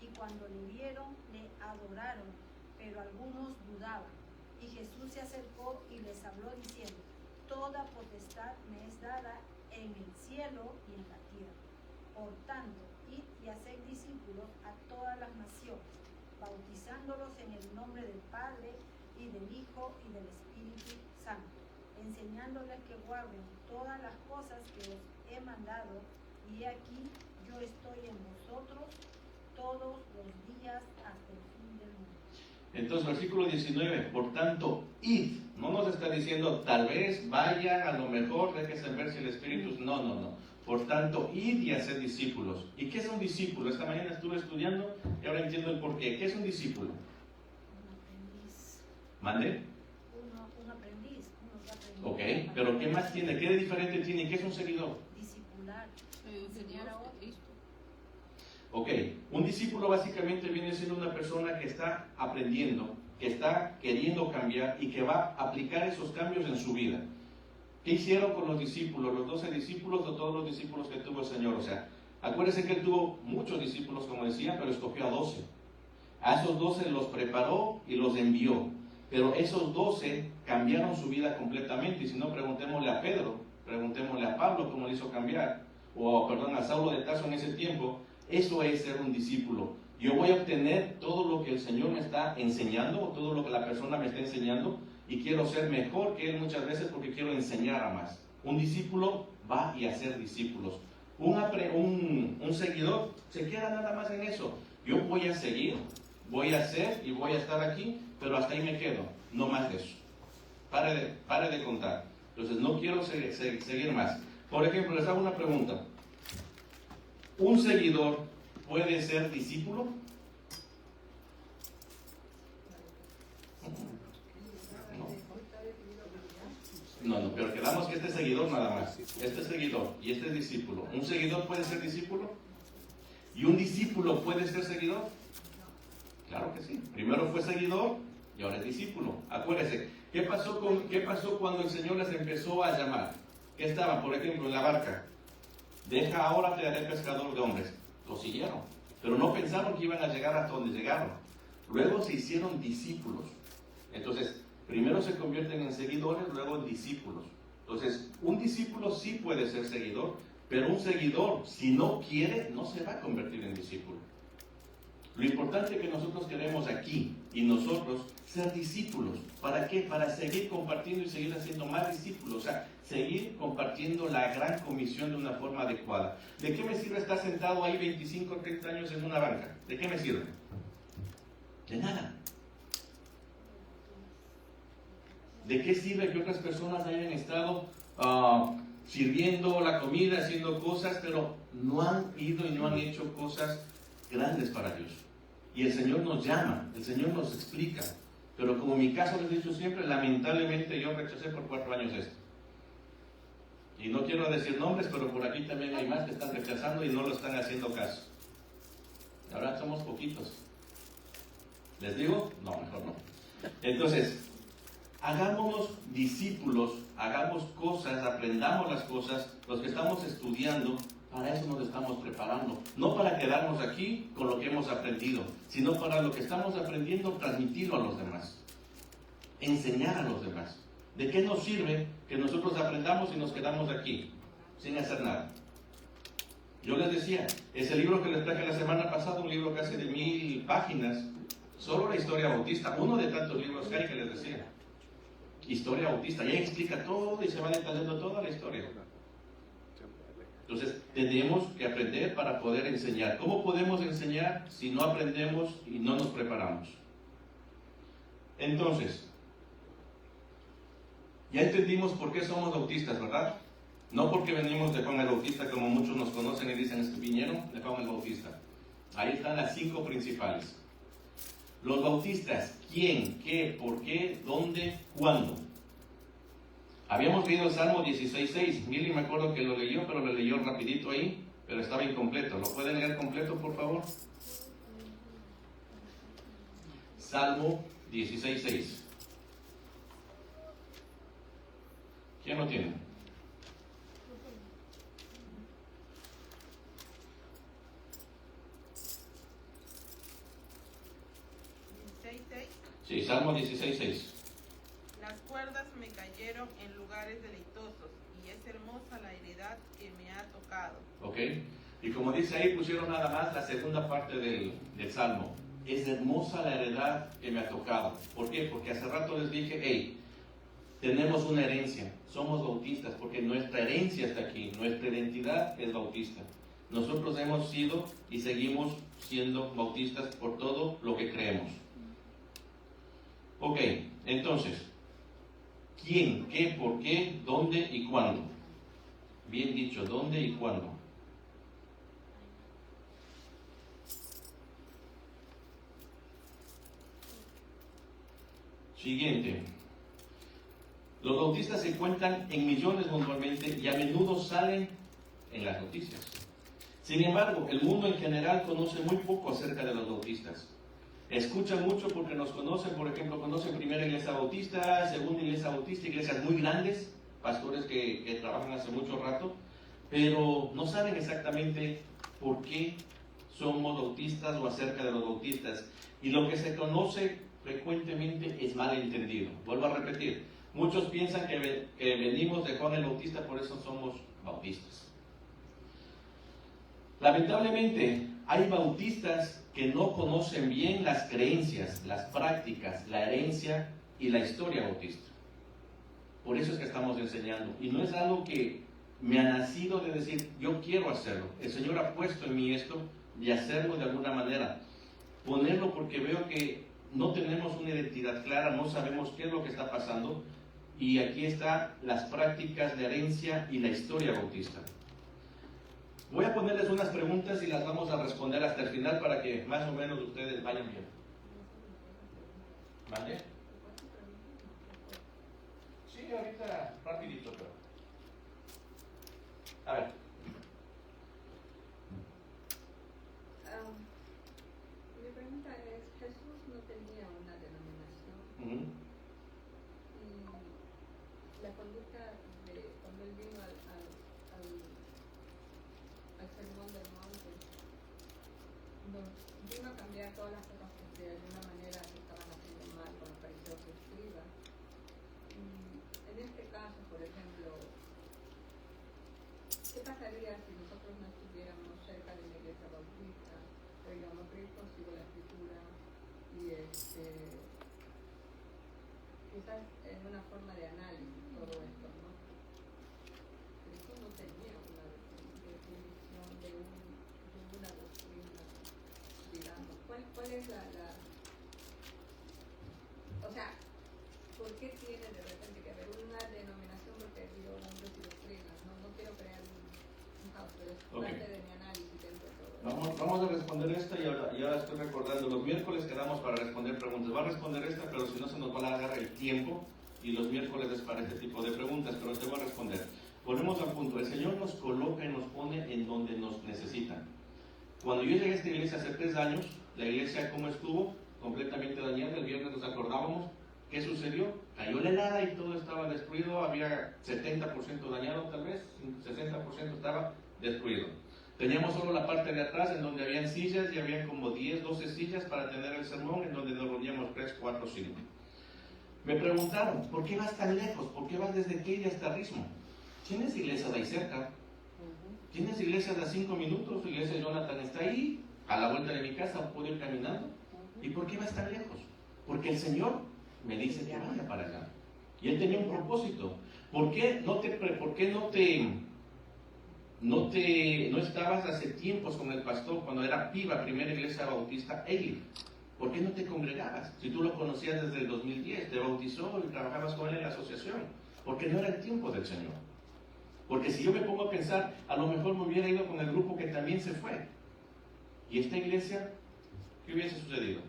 Speaker 5: Y cuando le vieron, le adoraron, pero algunos dudaban. Y Jesús se acercó y les habló diciendo: toda potestad me es dada en el cielo y en la tierra. Por tanto, id y haced discípulos a todas las naciones, bautizándolos en el nombre del Padre, y del Hijo, y del Espíritu Santo, enseñándoles que guarden todas las cosas que os he mandado, y he aquí, yo estoy en vosotros todos los días hasta el fin del mundo.
Speaker 1: Entonces, versículo 19, por tanto, id. No nos está diciendo, tal vez vayan, a lo mejor, déjense ver si el Espíritu... No. Por tanto, id y haced discípulos. ¿Y qué es un discípulo? Esta mañana estuve estudiando y ahora entiendo el porqué. ¿Qué es un discípulo?
Speaker 5: Un aprendiz.
Speaker 1: ¿Mande?
Speaker 5: Un aprendiz. Uno que aprendió.
Speaker 1: Ok, pero ¿qué más tiene? ¿Qué de diferente tiene? ¿Qué es un seguidor?
Speaker 5: Discipular.
Speaker 2: Enseñar a Cristo.
Speaker 1: Ok, un discípulo básicamente viene siendo una persona que está aprendiendo, que está queriendo cambiar y que va a aplicar esos cambios en su vida. ¿Qué hicieron con los discípulos? Los 12 discípulos o todos los discípulos que tuvo el Señor. O sea, acuérdense que Él tuvo muchos discípulos, como decía, pero escogió a 12. A esos 12 los preparó y los envió. Pero esos 12 cambiaron su vida completamente. Y si no, preguntémosle a Pedro, preguntémosle a Pablo cómo le hizo cambiar. O, perdón, a Saulo de Tarso en ese tiempo. Eso es ser un discípulo. Yo voy a obtener todo lo que el Señor me está enseñando, o todo lo que la persona me está enseñando, y quiero ser mejor que Él muchas veces porque quiero enseñar a más. Un discípulo va y a ser discípulos. Un seguidor se queda nada más en eso. Yo voy a seguir, voy a hacer y voy a estar aquí, pero hasta ahí me quedo. No más de eso. Pare de contar. Entonces no quiero seguir más. Por ejemplo, les hago una pregunta. ¿Un seguidor puede ser discípulo? No, pero quedamos que este seguidor nada más. Este seguidor y este discípulo. ¿Un seguidor puede ser discípulo? ¿Y un discípulo puede ser seguidor? Claro que sí. Primero fue seguidor y ahora es discípulo. Acuérdense, ¿qué pasó cuando el Señor les empezó a llamar? ¿Qué estaban, por ejemplo, en la barca? Deja, ahora te haré pescador de hombres. Lo siguieron, pero no pensaron que iban a llegar hasta donde llegaron. Luego se hicieron discípulos. Entonces, primero se convierten en seguidores, luego en discípulos. Entonces, un discípulo sí puede ser seguidor, pero un seguidor, si no quiere, no se va a convertir en discípulo. Lo importante que nosotros queremos aquí y nosotros ser discípulos. ¿Para qué? Para seguir compartiendo y seguir haciendo más discípulos. O sea, seguir compartiendo la gran comisión de una forma adecuada. ¿De qué me sirve estar sentado ahí 25 o 30 años en una banca? ¿De qué me sirve? De nada. ¿De qué sirve que otras personas hayan estado sirviendo la comida, haciendo cosas, pero no han ido y no han hecho cosas grandes para Dios? Y el Señor nos llama, el Señor nos explica. Pero como en mi caso les he dicho siempre, lamentablemente yo rechacé por 4 años esto. Y no quiero decir nombres, pero por aquí también hay más que están rechazando y no lo están haciendo caso. Ahora somos poquitos. ¿Les digo? No, mejor no. Entonces, hagámonos discípulos, hagamos cosas, aprendamos las cosas, los que estamos estudiando, para eso nos estamos preparando. No para quedarnos aquí con lo que hemos aprendido, sino para lo que estamos aprendiendo, transmitirlo a los demás. Enseñar a los demás. ¿De qué nos sirve que nosotros aprendamos y nos quedamos aquí, sin hacer nada? Yo les decía, ese libro que les traje la semana pasada, un libro casi de 1000 páginas, solo la historia bautista, uno de tantos libros que hay que les decía. historia bautista. Ya explica todo y se va detallando toda la historia. Entonces, tenemos que aprender para poder enseñar. ¿Cómo podemos enseñar si no aprendemos y no nos preparamos? Entonces, ya entendimos por qué somos bautistas, ¿verdad? No porque venimos de Juan el Bautista, como muchos nos conocen y dicen, es que vinieron de Juan el Bautista. Ahí están las 5 principales. Los bautistas, ¿quién, qué, por qué, dónde, cuándo? Habíamos leído el Salmo 16:6. Mili me acuerdo que lo leyó, pero lo leyó rapidito ahí, pero estaba incompleto. ¿Lo pueden leer completo, por favor? Salmo 16:6. ¿Quién lo tiene? Sí, Salmo 16:6.
Speaker 6: Las cuerdas me cayeron en lugares deleitosos, y es hermosa la heredad que me ha tocado.
Speaker 1: ¿Ok? Y como dice ahí, pusieron nada más la segunda parte del Salmo. Es hermosa la heredad que me ha tocado. ¿Por qué? Porque hace rato les dije, hey, tenemos una herencia, somos bautistas, porque nuestra herencia está aquí, nuestra identidad es bautista. Nosotros hemos sido y seguimos siendo bautistas por todo lo que creemos. Ok, entonces, ¿quién, qué, por qué, dónde y cuándo? Bien dicho, ¿dónde y cuándo? Siguiente. Los bautistas se cuentan en millones mundialmente y a menudo salen en las noticias. Sin embargo, el mundo en general conoce muy poco acerca de los bautistas. Escuchan mucho porque nos conocen, por ejemplo, conocen primera iglesia bautista, segunda iglesia bautista, iglesias muy grandes, pastores que trabajan hace mucho rato, pero no saben exactamente por qué somos bautistas o acerca de los bautistas. Y lo que se conoce frecuentemente es mal entendido. Vuelvo a repetir, muchos piensan que venimos de Juan el Bautista, por eso somos bautistas. Lamentablemente, hay bautistas que no conocen bien las creencias, las prácticas, la herencia y la historia bautista. Por eso es que estamos enseñando. Y no es algo que me ha nacido de decir, yo quiero hacerlo. El Señor ha puesto en mí esto de hacerlo de alguna manera. Ponerlo porque veo que no tenemos una identidad clara, no sabemos qué es lo que está pasando. Y aquí están las prácticas de herencia y la historia bautista. Voy a ponerles unas preguntas y las vamos a responder hasta el final para que más o menos ustedes vayan bien. ¿Vale? Sí, ahorita rapidito, pero... A ver.
Speaker 3: Mi pregunta es, Jesús no tenía una denominación. Y la conducta de cuando él vino al Sermón del Monte, nos vino a cambiar todas las cosas que de alguna manera se estaban haciendo mal con los fariseos y escribas. En este caso, por ejemplo, ¿qué pasaría si nosotros no estuviéramos cerca de la iglesia bautista? Pero digamos, pero yo consigo la escritura y quizás en una forma de análisis todo esto, ¿no? Jesús no tenía una definición de una doctrina, digamos. ¿Cuál es o sea, ¿por qué tiene de repente que haber una denominación? Porque digo nombres y doctrinas, no quiero crear un caos, pero es parte de mi análisis dentro de todo.
Speaker 1: Vamos a responder esta y ahora estoy recordando. Los miércoles quedamos para responder preguntas. Va a responder esta, pero si no se nos va a alargar el tiempo y los miércoles es para este tipo de preguntas, pero te voy a responder. Volvemos al punto. El Señor nos coloca y nos pone en donde nos necesitan. Cuando yo llegué a esta iglesia hace 3 años, la iglesia ¿cómo estuvo? Completamente dañada. El viernes nos acordábamos. ¿Qué sucedió? Cayó la helada y todo estaba destruido. Había 70% dañado tal vez, 60% estaba destruido. Teníamos solo la parte de atrás en donde habían sillas y había como 10, 12 sillas para tener el sermón, en donde nos reuníamos 3, 4, 5. Me preguntaron, ¿por qué vas tan lejos? ¿Por qué vas desde Kedia hasta Rismo? ¿Tienes iglesias ahí cerca? ¿Tienes iglesias de 5 minutos? La iglesia de Jonathan está ahí, a la vuelta de mi casa, puedo ir caminando. ¿Y por qué vas tan lejos? Porque el Señor me dice que vaya para allá. Y él tenía un propósito. ¿Por qué no estabas hace tiempos con el pastor cuando era PIBA, Primera Iglesia Bautista Eilif? ¿Por qué no te congregabas? Si tú lo conocías desde el 2010, te bautizó y trabajabas con él en la asociación. Porque no era el tiempo del Señor. Porque si yo me pongo a pensar, a lo mejor me hubiera ido con el grupo que también se fue. Y esta iglesia, ¿qué hubiese sucedido?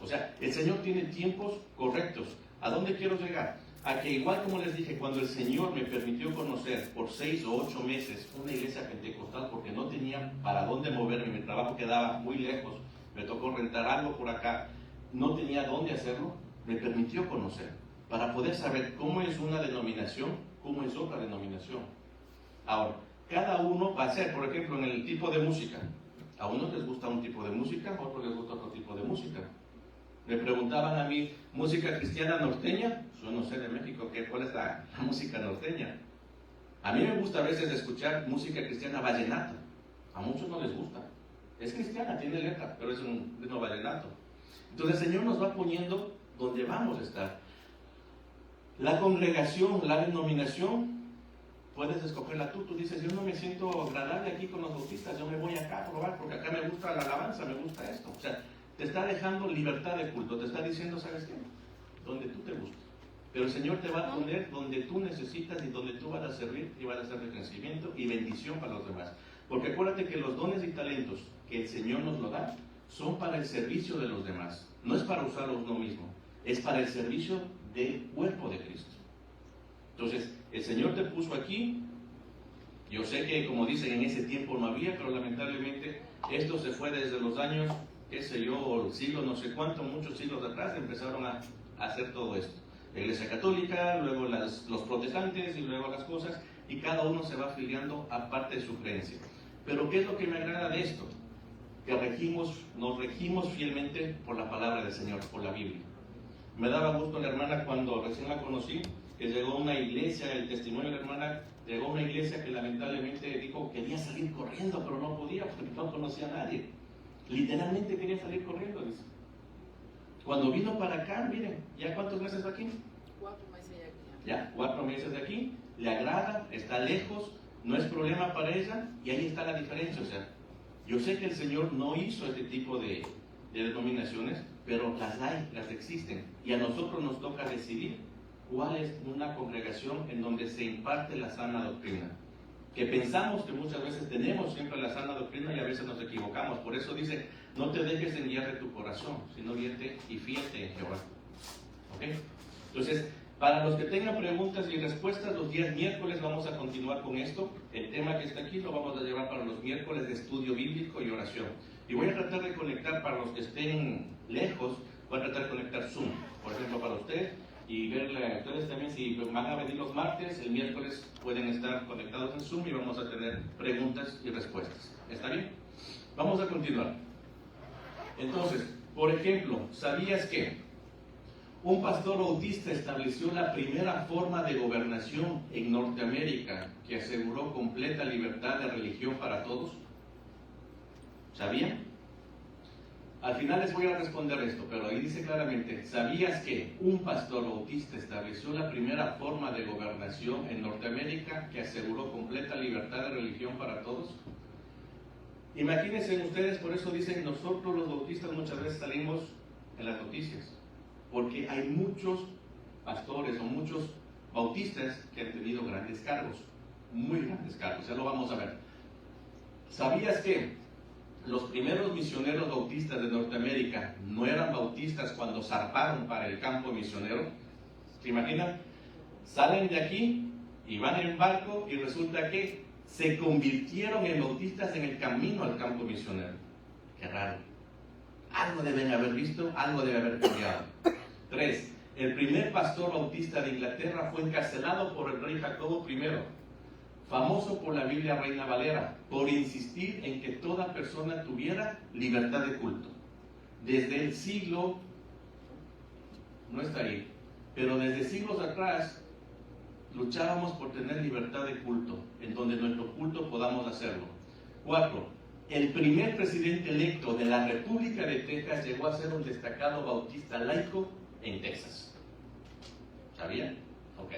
Speaker 1: O sea, el Señor tiene tiempos correctos. ¿A dónde quiero llegar? A que igual como les dije, cuando el Señor me permitió conocer por 6 o 8 meses una iglesia pentecostal porque no tenía para dónde moverme, mi trabajo quedaba muy lejos, me tocó rentar algo por acá, no tenía dónde hacerlo, me permitió conocer para poder saber cómo es una denominación, cómo es otra denominación. Ahora, cada uno va a ser, por ejemplo, en el tipo de música. A unos les gusta un tipo de música, a otros les gusta otro tipo de música. Me preguntaban a mí, ¿música cristiana norteña? Yo no sé de México, ¿cuál es la música norteña? A mí me gusta a veces escuchar música cristiana vallenata. A muchos no les gusta. Es cristiana, tiene letra, pero es un ritmo vallenato. Entonces el Señor nos va poniendo donde vamos a estar. La congregación, la denominación, puedes escogerla tú. Tú dices, yo no me siento agradable aquí con los bautistas, yo me voy acá a probar porque acá me gusta la alabanza, me gusta esto. O sea, te está dejando libertad de culto, te está diciendo, ¿sabes qué? Donde tú te gusta. Pero el Señor te va a poner donde tú necesitas y donde tú vas a servir y vas a ser de crecimiento y bendición para los demás. Porque acuérdate que los dones y talentos que el Señor nos lo da son para el servicio de los demás. No es para usarlos uno mismo, es para el servicio del cuerpo de Cristo. Entonces, el Señor te puso aquí. Yo sé que, como dicen, en ese tiempo no había, pero lamentablemente esto se fue desde los años, qué sé yo, el siglo no sé cuánto, muchos siglos atrás, empezaron a hacer todo esto. La Iglesia Católica, luego los protestantes y luego las cosas, y cada uno se va afiliando aparte de su creencia. Pero ¿qué es lo que me agrada de esto? Que nos regimos fielmente por la palabra del Señor, por la Biblia. Me daba gusto la hermana cuando recién la conocí, que llegó a una iglesia, el testimonio de la hermana, llegó a una iglesia que lamentablemente dijo que quería salir corriendo, pero no podía porque no conocía a nadie. Literalmente quería salir corriendo, dice. Cuando vino para acá, miren, ¿ya cuántos meses aquí?
Speaker 2: 4 meses de aquí.
Speaker 1: Ya, 4 meses de aquí, le agrada, está lejos, no es problema para ella, y ahí está la diferencia. O sea, yo sé que el Señor no hizo este tipo de denominaciones, pero las hay, las existen, y a nosotros nos toca decidir cuál es una congregación en donde se imparte la sana doctrina. Que pensamos que muchas veces tenemos siempre la sana doctrina y a veces nos equivocamos. Por eso dice, no te dejes enguiar de tu corazón, sino guíate y fíate en Jehová. ¿Ok? Entonces, para los que tengan preguntas y respuestas, los días miércoles vamos a continuar con esto. El tema que está aquí lo vamos a llevar para los miércoles de estudio bíblico y oración. Y voy a tratar de conectar para los que estén lejos, voy a tratar de conectar Zoom, por ejemplo, para ustedes. Y verle a ustedes también, si van a venir los martes, el miércoles pueden estar conectados en Zoom y vamos a tener preguntas y respuestas. ¿Está bien? Vamos a continuar. Entonces, por ejemplo, ¿sabías que un pastor bautista estableció la primera forma de gobernación en Norteamérica que aseguró completa libertad de religión para todos? ¿Sabían? Al final les voy a responder esto, pero ahí dice claramente, ¿sabías que un pastor bautista estableció la primera forma de gobernación en Norteamérica que aseguró completa libertad de religión para todos? Imagínense ustedes, por eso dicen, nosotros los bautistas muchas veces salimos en las noticias, porque hay muchos pastores o muchos bautistas que han tenido grandes cargos, muy grandes cargos, ya lo vamos a ver. ¿Sabías que los primeros misioneros bautistas de Norteamérica no eran bautistas cuando zarparon para el campo misionero? ¿Se imaginan? Salen de aquí y van en barco y resulta que se convirtieron en bautistas en el camino al campo misionero. Qué raro. Algo deben haber visto, algo debe haber cambiado. 3. El primer pastor bautista de Inglaterra fue encarcelado por el rey Jacobo I, famoso por la Biblia Reina Valera, por insistir en que toda persona tuviera libertad de culto. Desde el siglo, no está ahí, pero desde siglos atrás luchábamos por tener libertad de culto, en donde nuestro culto podamos hacerlo. 4. El primer presidente electo de la República de Texas llegó a ser un destacado bautista laico en Texas. ¿Sabían? Ok.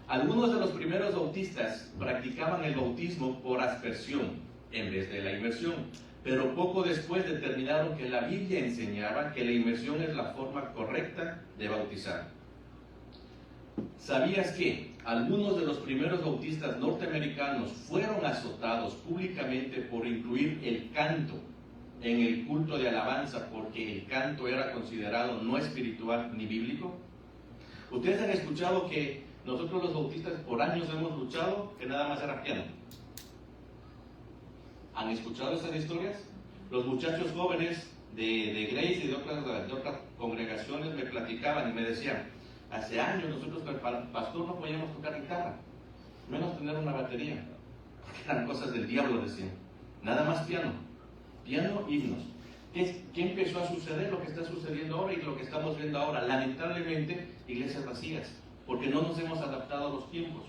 Speaker 1: Algunos de los primeros bautistas practicaban el bautismo por aspersión en vez de la inmersión, pero poco después determinaron que la Biblia enseñaba que la inmersión es la forma correcta de bautizar. ¿Sabías que algunos de los primeros bautistas norteamericanos fueron azotados públicamente por incluir el canto en el culto de alabanza porque el canto era considerado no espiritual ni bíblico? Ustedes han escuchado que nosotros los bautistas por años hemos luchado que nada más era piano. ¿Han escuchado estas historias? Los muchachos jóvenes de Grace y de otras congregaciones me platicaban y me decían, hace años nosotros con el pastor no podíamos tocar guitarra, menos tener una batería, porque eran cosas del diablo, decían. Nada más piano, himnos. ¿Qué empezó a suceder? Lo que está sucediendo ahora y lo que estamos viendo ahora. Lamentablemente, iglesias vacías, porque no nos hemos adaptado a los tiempos.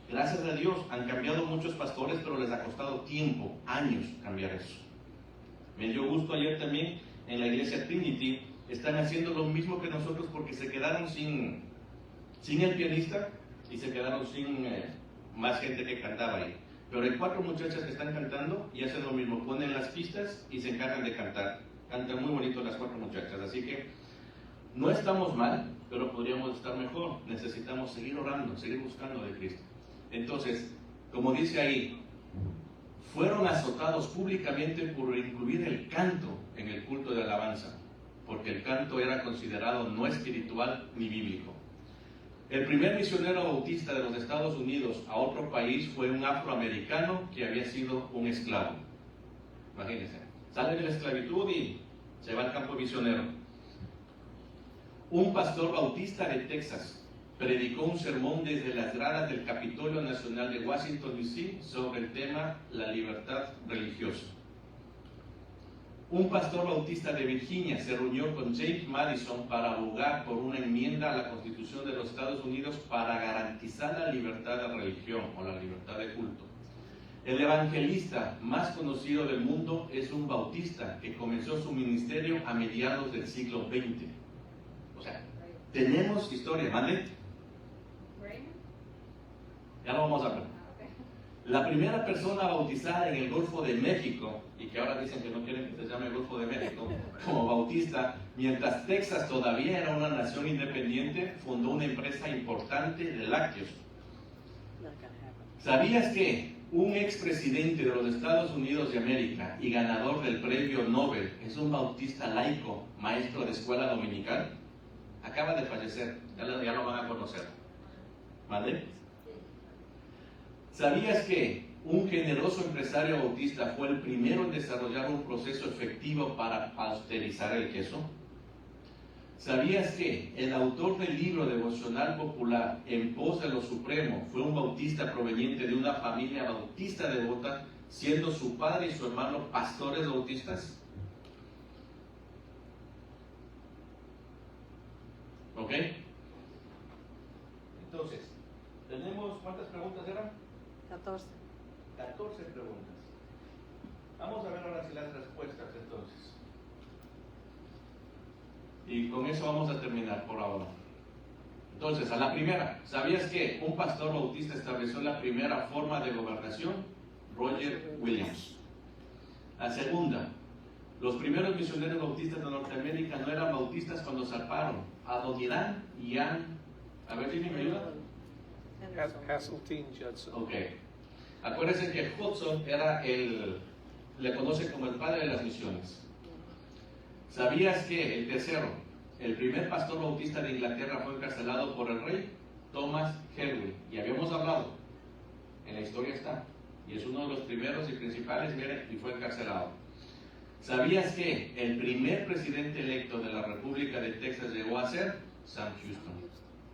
Speaker 1: Gracias a Dios han cambiado muchos pastores, pero les ha costado tiempo, años cambiar eso. Me dio gusto ayer también en la iglesia Trinity, están haciendo lo mismo que nosotros porque se quedaron sin el pianista y se quedaron sin más gente que cantaba ahí. Pero hay 4 muchachas que están cantando y hacen lo mismo, ponen las pistas y se encargan de cantar. Cantan muy bonito las 4 muchachas, así que no estamos mal, pero podríamos estar mejor. Necesitamos seguir orando, seguir buscando de Cristo. Entonces, como dice ahí, fueron azotados públicamente por incluir el canto en el culto de alabanza, porque el canto era considerado no espiritual ni bíblico. El primer misionero bautista de los Estados Unidos a otro país fue un afroamericano que había sido un esclavo. Imagínense, sale de la esclavitud y se va al campo misionero. Un pastor bautista de Texas predicó un sermón desde las gradas del Capitolio Nacional de Washington, D.C. sobre el tema la libertad religiosa. Un pastor bautista de Virginia se reunió con James Madison para abogar por una enmienda a la Constitución de los Estados Unidos para garantizar la libertad de religión o la libertad de culto. El evangelista más conocido del mundo es un bautista que comenzó su ministerio a mediados del siglo XX. O sea, tenemos historia, ¿vale? Ya lo vamos a ver. La primera persona bautizada en el Golfo de México, y que ahora dicen que no quieren que se llame el Golfo de México, como bautista, mientras Texas todavía era una nación independiente, fundó una empresa importante de lácteos. ¿Sabías que un expresidente de los Estados Unidos de América y ganador del premio Nobel es un bautista laico, maestro de escuela dominical? Acaba de fallecer, ya lo van a conocer. ¿Vale? ¿Sabías que un generoso empresario bautista fue el primero en desarrollar un proceso efectivo para pasteurizar el queso? ¿Sabías que el autor del libro devocional popular En pos de lo supremo fue un bautista proveniente de una familia bautista devota, siendo su padre y su hermano pastores bautistas? ¿Ok? Entonces, tenemos, ¿cuántas preguntas eran?
Speaker 5: 14.
Speaker 1: 14 preguntas. Vamos a ver ahora si las respuestas entonces. Y con eso vamos a terminar por ahora. Entonces, a la primera, ¿sabías que un pastor bautista estableció la primera forma de gobernación? Roger Williams. La segunda, los primeros misioneros bautistas de Norteamérica no eran bautistas cuando zarparon. Adoniram y Ann. A ver si me ayuda.
Speaker 7: Hasseltine Judson.
Speaker 1: Ok. Acuérdense que Hudson era le conoce como el padre de las misiones. ¿Sabías que el tercero, el primer pastor bautista de Inglaterra fue encarcelado por el rey Thomas Helwig? Y habíamos hablado, en la historia está, y es uno de los primeros y principales, y fue encarcelado. ¿Sabías que el primer presidente electo de la República de Texas llegó a ser Sam Houston,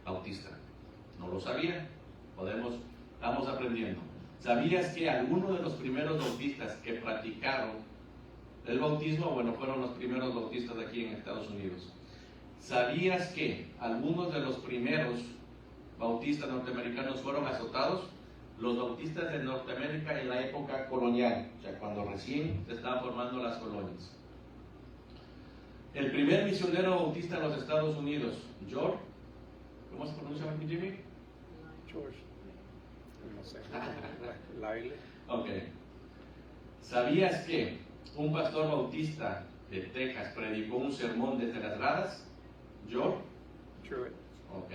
Speaker 1: bautista? No lo sabía. Estamos aprendiendo. ¿Sabías que algunos de los primeros bautistas que practicaron el bautismo, fueron los primeros bautistas de aquí en Estados Unidos? ¿Sabías que algunos de los primeros bautistas norteamericanos fueron azotados? Los bautistas de Norteamérica en la época colonial, o sea, cuando recién se estaban formando las colonias. El primer misionero bautista en los Estados Unidos, George ¿Cómo se pronuncia, Jimmy?
Speaker 7: George. No sé. Lyle.
Speaker 1: Ok. ¿Sabías que un pastor bautista de Texas predicó un sermón desde las gradas? George.
Speaker 7: Truett.
Speaker 1: Ok.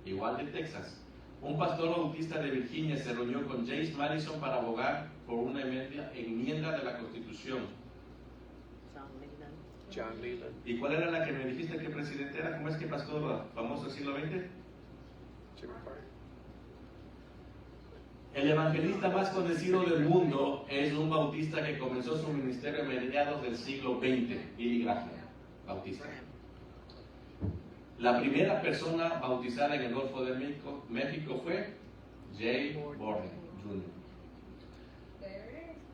Speaker 1: Igual de Texas. Un pastor bautista de Virginia se reunió con James Madison para abogar por una enmienda de la Constitución.
Speaker 7: John Leland.
Speaker 1: ¿Y cuál era la que me dijiste que presidente era? ¿Cómo es que pastor famoso del siglo XX?
Speaker 7: Jimmy Carter.
Speaker 1: El evangelista más conocido del mundo es un bautista que comenzó su ministerio a mediados del siglo XX, Billy Graham, bautista. La primera persona bautizada en el Golfo de México fue Jay Borden Jr.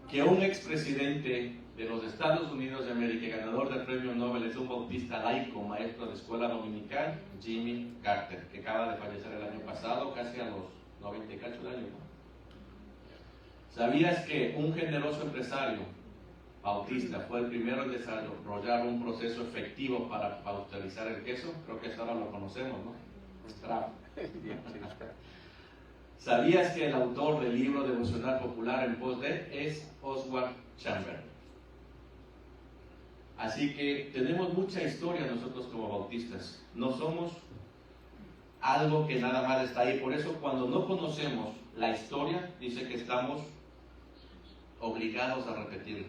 Speaker 1: Que un expresidente de los Estados Unidos de América y ganador del premio Nobel es un bautista laico, maestro de escuela dominical, Jimmy Carter, que acaba de fallecer el año pasado, casi a los 90 y cacho de años, ¿no? ¿Sabías que un generoso empresario bautista fue el primero en desarrollar un proceso efectivo para pasteurizar el queso? Creo que eso ahora lo conocemos, ¿no? Kraft.
Speaker 7: Yeah, James Kraft.
Speaker 1: ¿Sabías que el autor del libro devocional popular en pos de es Oswald Chambers? Así que tenemos mucha historia nosotros como bautistas. No somos algo que nada más está ahí. Por eso cuando no conocemos la historia, dice que estamos obligados a repetirla.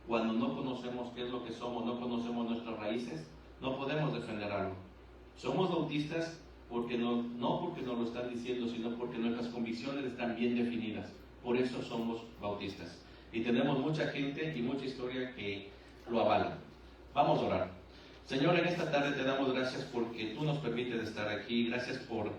Speaker 1: Cuando no conocemos qué es lo que somos, no conocemos nuestras raíces, no podemos defender algo. Somos bautistas porque no porque nos lo están diciendo, sino porque nuestras convicciones están bien definidas. Por eso somos bautistas. Y tenemos mucha gente y mucha historia que lo avala. Vamos a orar. Señor, en esta tarde te damos gracias porque tú nos permites estar aquí. Gracias por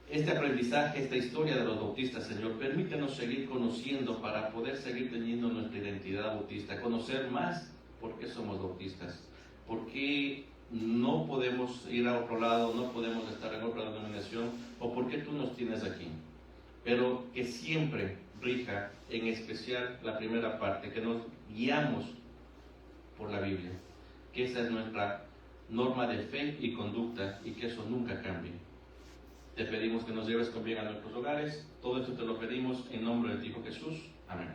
Speaker 1: este aprendizaje, esta historia de los bautistas, Señor. Permítenos seguir conociendo para poder seguir teniendo nuestra identidad bautista, conocer más por qué somos bautistas, por qué no podemos ir a otro lado, no podemos estar en otra denominación, o por qué tú nos tienes aquí. Pero que siempre rija, en especial la primera parte, que nos guiamos por la Biblia, que esa es nuestra norma de fe y conducta y que eso nunca cambie. Te pedimos que nos lleves con bien a nuestros hogares. Todo esto te lo pedimos en nombre de ti, Hijo Jesús. Amén.